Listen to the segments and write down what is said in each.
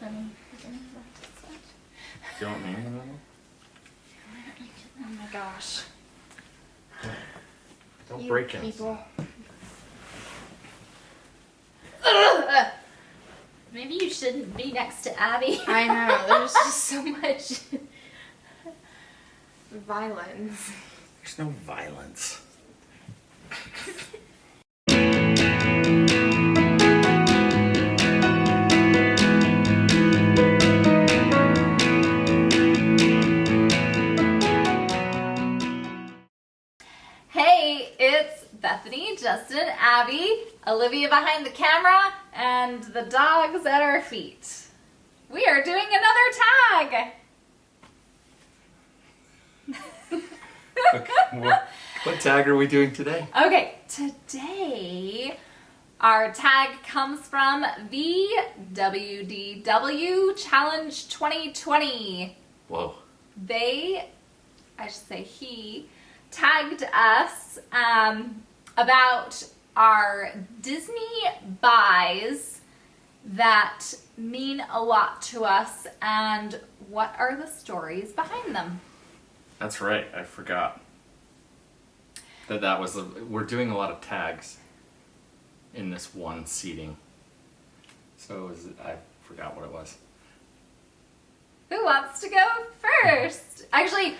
You want me in the middle? Oh my gosh. Don't break it. People. Maybe you shouldn't be next to Abby. I know, there's just so much violence. There's no violence. Hey, it's Bethany, Justin, Abby, Olivia behind the camera, and the dogs at our feet. We are doing another tag. Okay, what tag are we doing today? Okay, today our tag comes from the WDW Challenge 2020. Whoa. He tagged us about our Disney buys that mean a lot to us and what are the stories behind them. That's right, I forgot. We're doing a lot of tags in this one seating. So I forgot what it was. Who wants to go first? Actually,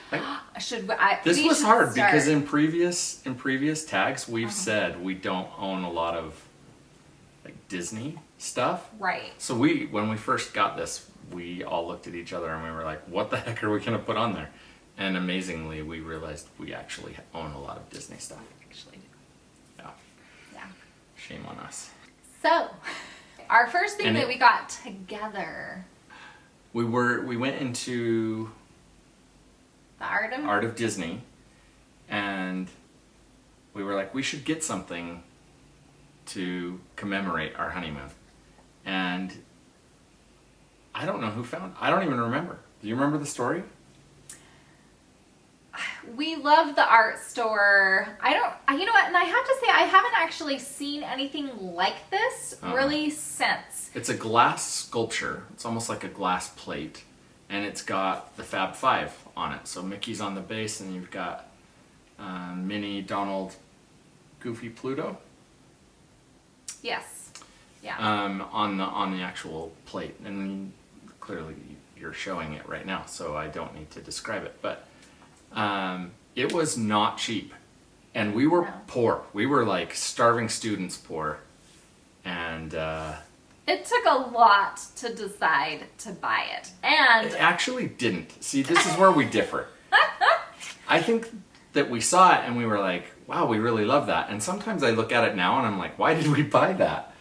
This was hard because in previous tags we've said we don't own a lot of like Disney stuff. Right. So when we first got this, we all looked at each other and we were like, "What the heck are we gonna put on there?" And amazingly, we realized we actually own a lot of Disney stuff. Actually, Yeah. yeah. Shame on us. So, our first thing that we got together. We went into The Art of Disney, and we were like, we should get something to commemorate our honeymoon. And I don't know who found. I don't even remember. Do you remember the story? We love the art store. You know what, and I have to say, I haven't actually seen anything like this really since. It's a glass sculpture. It's almost like a glass plate. And it's got the Fab Five on it. So Mickey's on the base, and you've got Minnie, Donald, Goofy, Pluto. Yes. Yeah. On the actual plate. And clearly you're showing it right now, so I don't need to describe it. But it was not cheap. And we were poor. We were like starving students poor. And it took a lot to decide to buy it. And it actually didn't. See, this is where we differ. I think that we saw it and we were like, wow, we really love that. And sometimes I look at it now and I'm like, why did we buy that?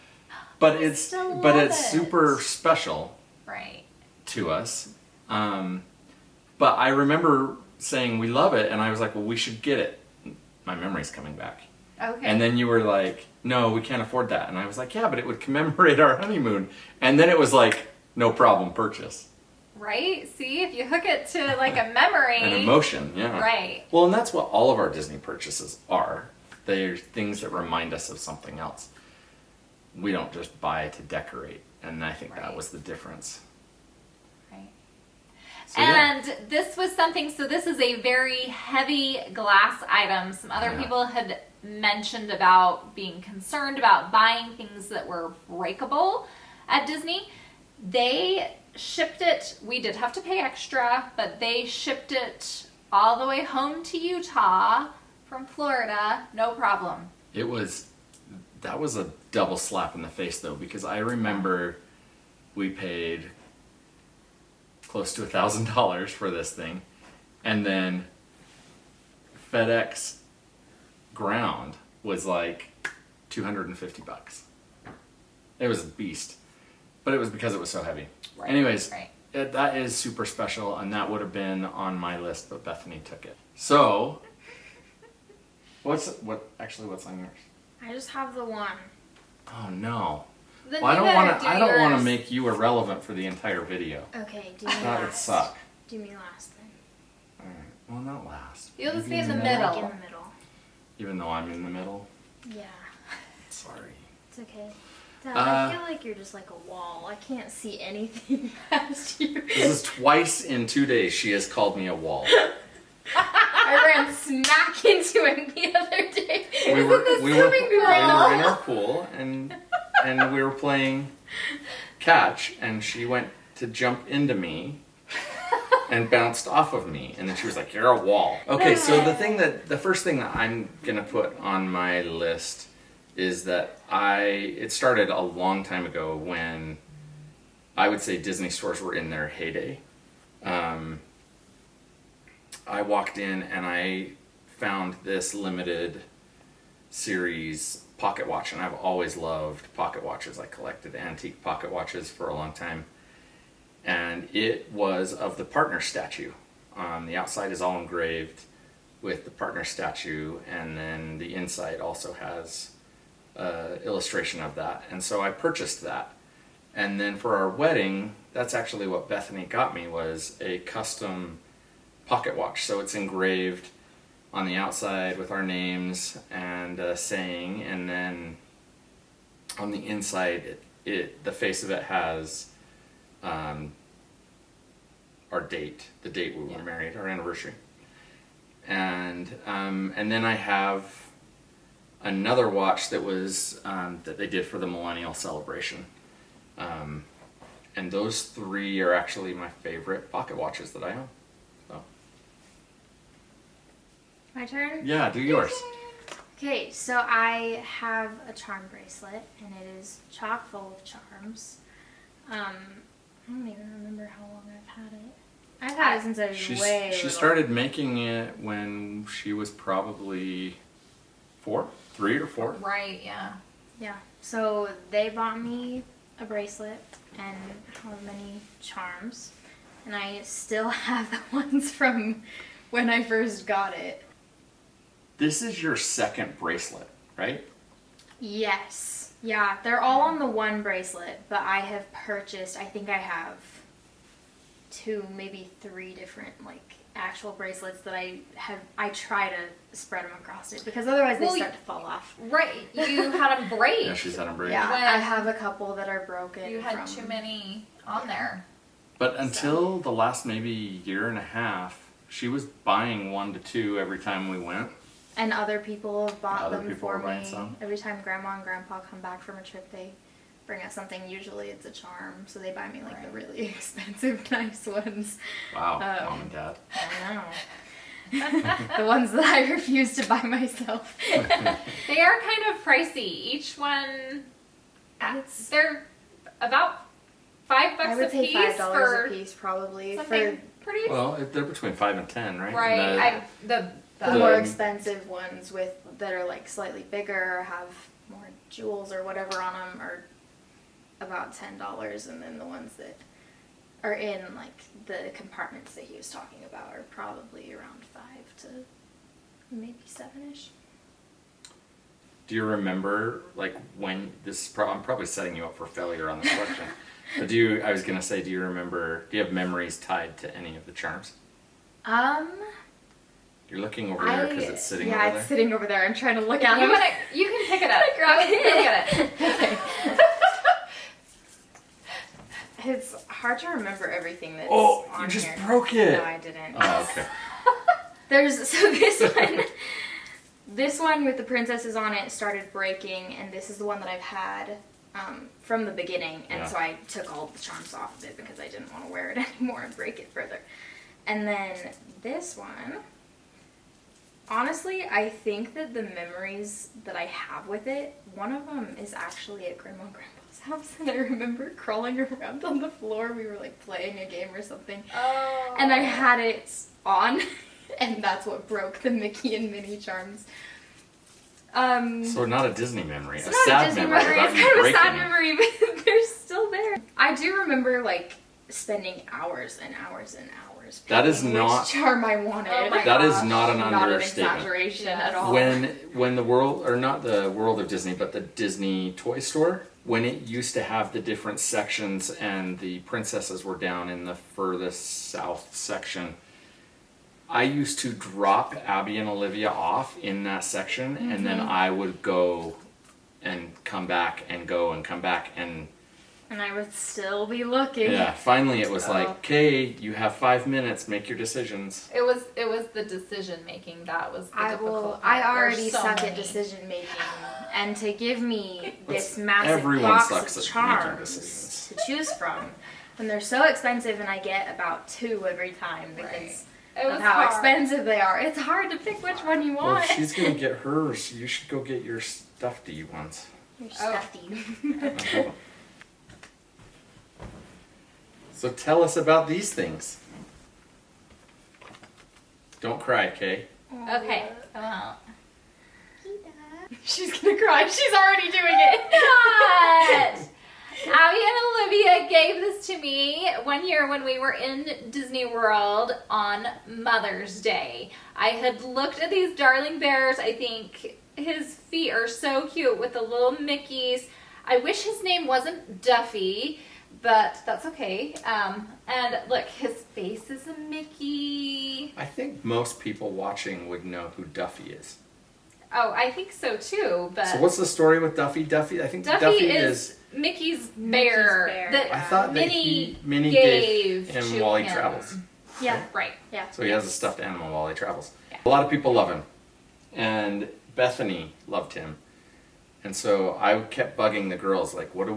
But it's super special to us. But I remember saying we love it and I was like, well, we should get it. My memory's coming back. Okay. And then you were like, no, we can't afford that. And I was like, yeah, but it would commemorate our honeymoon. And then it was like, no problem, purchase. Right? See, if you hook it to like a memory. An emotion, yeah. Right. Well, and that's what all of our Disney purchases are. They're things that remind us of something else. We don't just buy to decorate. And I think that was the difference. Right. So, and this was something, so this is a very heavy glass item. Some other people had mentioned about being concerned about buying things that were breakable at Disney. They shipped it, we did have to pay extra, but they shipped it all the way home to Utah from Florida, no problem. That was a double slap in the face though, because I remember we paid close to $1,000 for this thing, and then FedEx ground was like $250. It was a beast, but it was because it was so heavy. Right. Anyways, that is super special, and that would have been on my list, but Bethany took it. So, what's on yours? I just have the one. Oh no. Then Well, I don't want to yours. make you irrelevant for the entire video. Okay, do me That would last. suck. Do me last then. Alright. Well, not last. You'll just Maybe be in the Like middle. in the middle. Even though I'm in the middle. Yeah. Sorry. It's okay. Dad, I feel like you're just like a wall. I can't see anything past you. This is twice in 2 days she has called me a wall. I ran smack into him the other day. We were swimming in pool. our pool and we were playing catch, and she went to jump into me and bounced off of me, and then she was like, "You're a wall." Okay, so the first thing that I'm gonna put on my list is that it started a long time ago when I would say Disney stores were in their heyday. I walked in and I found this limited series pocket watch, and I've always loved pocket watches. I collected antique pocket watches for a long time, and it was of the partner statue. The outside is all engraved with the partner statue, and then the inside also has illustration of that, and so I purchased that. And then for our wedding, that's actually what Bethany got me, was a custom pocket watch. So it's engraved on the outside with our names and a saying, and then on the inside, the face of it has our date, the date we were married, our anniversary. And then I have another watch that was that they did for the millennial celebration. And those three are actually my favorite pocket watches that I own. So. My turn? Yeah, do yours. Okay, so I have a charm bracelet, and it is chock full of charms. I don't even remember how long I've had it. I've had it since I was She little. started making it when she was probably 3 or 4. Right, yeah. Yeah, so they bought me a bracelet and how many charms, and I still have the ones from when I first got it. This is your second bracelet, right? Yes. Yeah, they're all on the one bracelet, but I have purchased, I think I have 2, maybe 3 different, like, actual bracelets that I try to spread them across it, because otherwise they start to fall off. Right, you had them braid. Yeah, she's had them braided. Yeah, When I have a couple that are broken. You had too many on there. But until the last maybe year and a half, she was buying 1 to 2 every time we went. And other people have bought Other them people for are buying me. some. Every time Grandma and Grandpa come back from a trip, they bring us something. Usually it's a charm, so they buy me like the really expensive, nice ones. Wow, Mom and Dad. I know. The ones that I refuse to buy myself. They are kind of pricey. Each one, they're about $5 I would a say piece $5 for a piece probably. something For pretty. Well, they're between 5 and 10, right? right. the The- more expensive ones that are like slightly bigger, or have more jewels or whatever on them, are about $10, and then the ones that are in like the compartments that he was talking about are probably around 5 to maybe 7-ish. Do you remember, like, when I'm probably setting you up for failure on this question. But do you have memories tied to any of the charms? You're looking over there because it's sitting over there? Yeah, it's sitting over there. I'm trying to look at You him. you can pick it up. Grab it. Look at it. Okay. It's hard to remember everything that's Oh, on you just here. broke it. No, I didn't. Oh, okay. This one with the princesses on it started breaking, and this is the one that I've had from the beginning, and so I took all the charms off of it because I didn't want to wear it anymore and break it further. And then this one, honestly, I think that the memories that I have with it, one of them is actually at Grandma and Grandpa's house, and I remember crawling around on the floor. We were like playing a game or something, Oh. and I had it on, and that's what broke the Mickey and Minnie charms. So not a Disney memory, It's a not sad a Disney memory. memory. about It's you kind of a breaking sad it. memory, but they're still there. I do remember like spending hours and hours and hours. That is picking not- which charm I wanted. Oh my That is gosh. not an Not an understatement. exaggeration Yes. at all. When the world, or not the world of Disney, but the Disney toy store, when it used to have the different sections and the princesses were down in the furthest south section, I used to drop Abby and Olivia off in that section, and then I would go and come back and go and come back and I would still be looking. yeah, finally it was like, okay, you have 5 minutes, make your decisions. It was the decision making that was the difficult part. I already There's so suck many. at decision making, and to give me this That's- massive everyone box sucks of at making charms decisions. to choose from, when they're so expensive, and I get about 2 every time because It was of how hard. expensive they are. It's hard to pick which one you Well, want. if she's gonna get hers, you should go get your stuffy ones. You're stuffy. So tell us about these things. Don't cry, Kay. Okay, come out. She's gonna cry. She's already doing it. Not. Abby and Olivia gave this to me one year when we were in Disney World on Mother's Day. I had looked at these darling bears. I think his feet are so cute with the little Mickeys. I wish his name wasn't Duffy, but that's okay. And look, his face is a Mickey. I think most people watching would know who Duffy is. Oh, I think so too. But So what's the story with Duffy? I think Duffy is Mickey's bear. bear. That I thought that Minnie Minnie gave gave him to while he him. travels. Yeah. Right. Yeah. So he has a stuffed animal while he travels. Yeah. A lot of people love him. And Bethany loved him. And so I kept bugging the girls, like, what do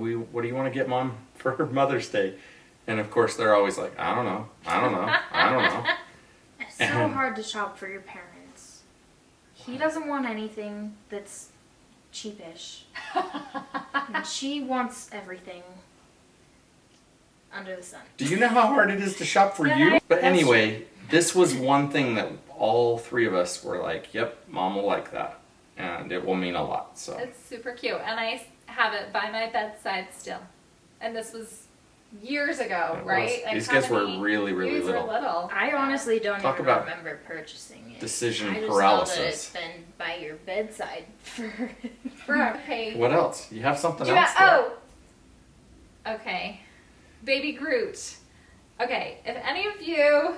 you want to get Mom for her Mother's Day? And of course they're always like, I don't know. It's so And- hard to shop for your parents. He doesn't want anything that's cheapish. And she wants everything under the sun. Do you know how hard it is to shop for Yeah, you? But that's anyway, this was one thing that all 3 of us were like, yep, Mom will like that. And it will mean a lot. So It's super cute, and I have it by my bedside still. And this was years ago, It was. right? Like, These how guys were many really, really years were little. little. I honestly don't Talk even about remember purchasing it. decision I just paralysis. know that it's been by your bedside for Okay. What else? You have something Do else I- there. oh. Okay. Baby Groot. Okay, if any of you,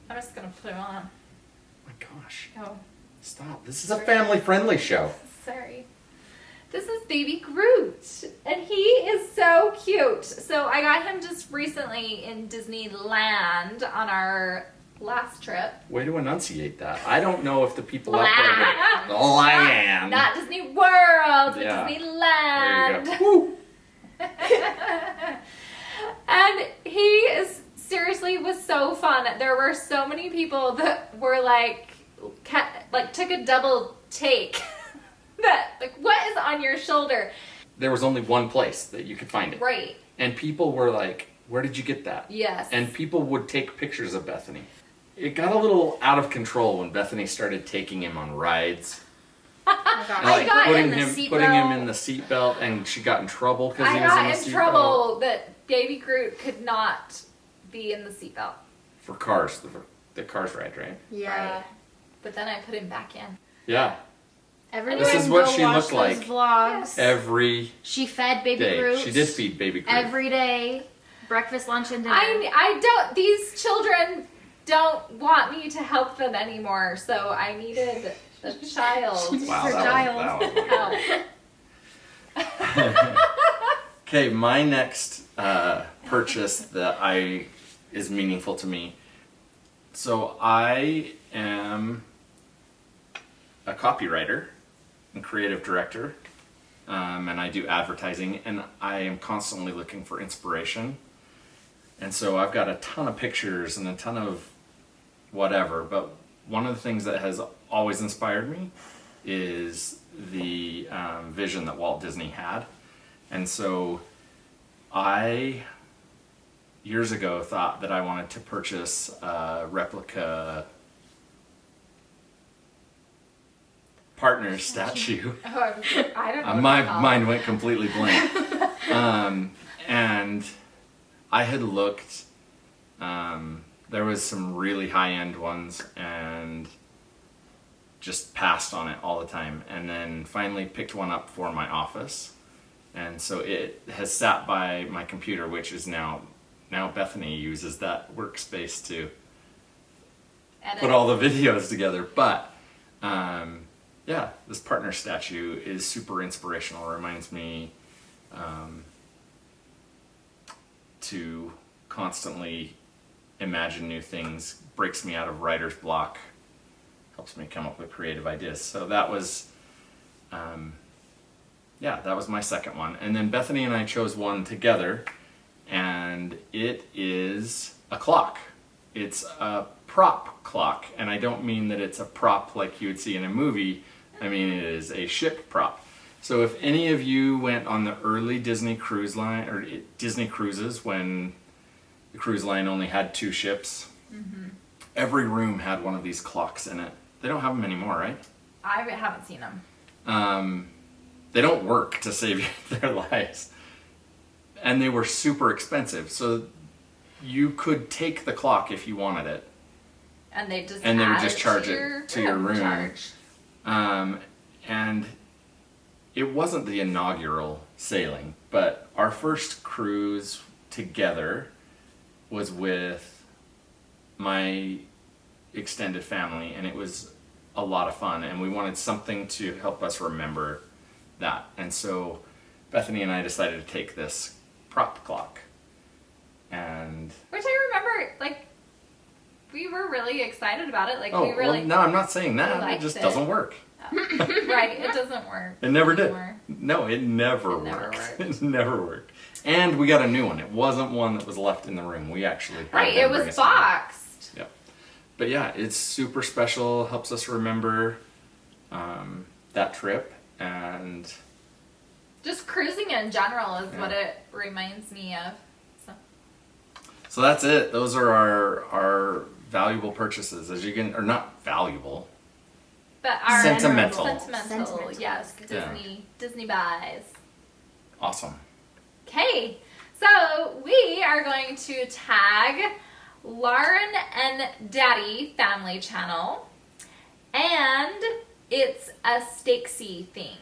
I'm just gonna put him on. Oh my gosh. Oh, Stop. This is a family-friendly show. sorry. This is Baby Groot, and he is so cute. So I got him just recently in Disneyland on our last trip. Way to enunciate that. I don't know if the people out there would... Land. Not Disney World, but Yeah. Disneyland. There you go. Woo. And he is seriously was so fun. There were so many people that were like took a double take. That like, what is on your shoulder? There was only one place that you could find it. Right. And people were like, where did you get that? Yes. And people would take pictures of Bethany. It got a little out of control when Bethany started taking him on rides. Oh my gosh. And, like, got putting in the him seatbelt. in the seatbelt, and she got in trouble because I he was in got the in seatbelt. trouble that Baby Groot could not be in the seatbelt. For Cars, the Cars ride, right? Yeah. Right. But then I put him back in. Yeah. Everyone This is what go she watch looked those like. vlogs. Every She fed baby day. Groot. She did feed Baby Groot. every day. Breakfast, lunch, and dinner. I don't. These children don't want me to help them anymore, so I needed a child. She's Wow, her that was Help. Okay, my next purchase that is meaningful to me. So I am a copywriter and creative director, and I do advertising, and I am constantly looking for inspiration. And so I've got a ton of pictures and a ton of whatever, but one of the things that has always inspired me is the vision that Walt Disney had. And so I, years ago, thought that I wanted to purchase a replica partner statue. Oh, I don't know. what My it's called. mind went completely blank. And I had looked, there was some really high-end ones, and just passed on it all the time. And then finally picked one up for my office. And so it has sat by my computer, which is now Bethany uses that workspace to Edit. put all the videos together. But yeah, this partner statue is super inspirational. It reminds me to constantly imagine new things, breaks me out of writer's block, helps me come up with creative ideas. So that was, that was my second one. And then Bethany and I chose one together, and it is a clock. It's a prop clock, and I don't mean that it's a prop like you would see in a movie. I mean it is a ship prop. So if any of you went on the early Disney cruise line or Disney cruises when the cruise line only had 2 ships, every room had one of these clocks in it. They don't have them anymore, right? I haven't seen them. They don't work to save their lives. And they were super expensive. So you could take the clock if you wanted it. And they just would just charge it to your room. Charge. And it wasn't the inaugural sailing, but our first cruise together was with my extended family, and it was a lot of fun, and we wanted something to help us remember that. And so Bethany and I decided to take this prop clock. And which I remember, like, we were really excited about it. Like, oh, we really. well, no, I'm not saying that. we It just liked doesn't work. Right, it doesn't work. It never did. anymore. No, it never worked. It never worked. And we got a new one. It wasn't one that was left in the room. We actually had Right, them it bring was us one. boxed. Yep. But yeah, it's super special. Helps us remember that trip, and Just cruising in general is what it reminds me of. so that's it. Those are our valuable purchases. As you can, or not valuable. But our Sentimental. Sentimental, yes. Disney buys. Awesome. Okay, so we are going to tag Lauren and Daddy Family Channel, and it's a stakesy thing.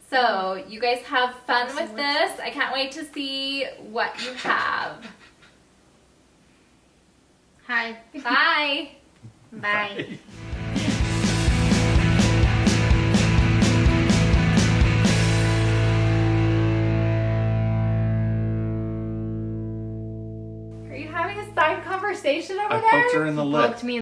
So you guys have fun with this. I can't wait to see what you have. Hi. Bye. Bye. Are you having a side conversation over I there? poked her in the lip. Poked me